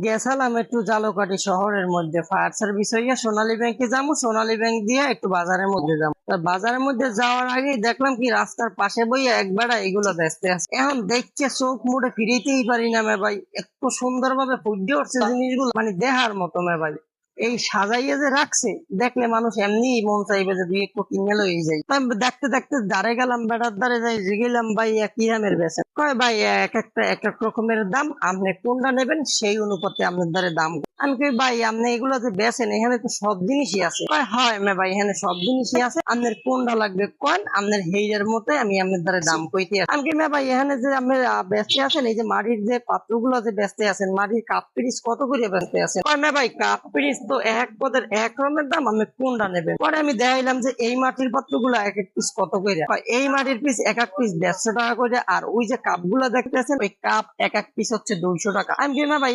গেছিলাম একটু জালকাঠি শহরের মধ্যে ফায়ার সার্ভিস হইয়া সোনালী ব্যাংকে যাবো, সোনালী ব্যাংক দিয়ে একটু বাজারের মধ্যে যাবো। তা বাজারের মধ্যে যাওয়ার আগে দেখলাম কি রাস্তার পাশে বইয়া এক বেড়া এগুলো বেচতে আছে। এখন দেখছে চোখ মুড়ে ফিরিতেই পারি না মে ভাই, এত সুন্দর ভাবে ফুটে উঠছে জিনিসগুলো, মানে দেখার মতো মে ভাই। এই সাজাইয়ে যে রাখছে, দেখলে মানুষ এমনি মন চাইবে যে দুই একটু কিনে লই যাই। তা আমি দেখতে দেখতে দাঁড়ে গেলাম, বেড়ার দ্বারে যাই জিগেলাম, ভাই কি দামের বেচেন? কয় ভাই এক একটা এক এক রকমের দাম, আপনি কোনটা নেবেন সেই অনুপাতে আপনার দ্বারে দাম। আমি কই ভাই আপনি এগুলো যে বেচেন এখানে তো সব জিনিসই আছে। কয় হয় মে ভাই এখানে সব জিনিসই আছে, আপনার কোনটা লাগবে কোন, আপনার হেইয়ের মতে আমি আপনার দ্বারে দাম কইতে আছি। আমি কি মে ভাই এখানে যে আপনি বেচতে আছেন, এই যে মাটির যে পাত্রগুলো যে বেচতে আছেন, মাটির কাপ পিরিচ কত করে বেচতে আছেন? কয় মে ভাই কাপ পিরিচ তো এক পদের এক রকমের দাম, আপনি কোনটা নেবেন? পরে আমি দেখাইলাম যে এই মাটির পাত্রগুলো এক এক পিস কত করে। এই মাটির পিস এক এক পিস 150 টাকা করে, আর ওই যে কাপ গুলা দেখতেছেন ওই কাপ এক এক পিস হচ্ছে 200 টাকা। আমি কি না ভাই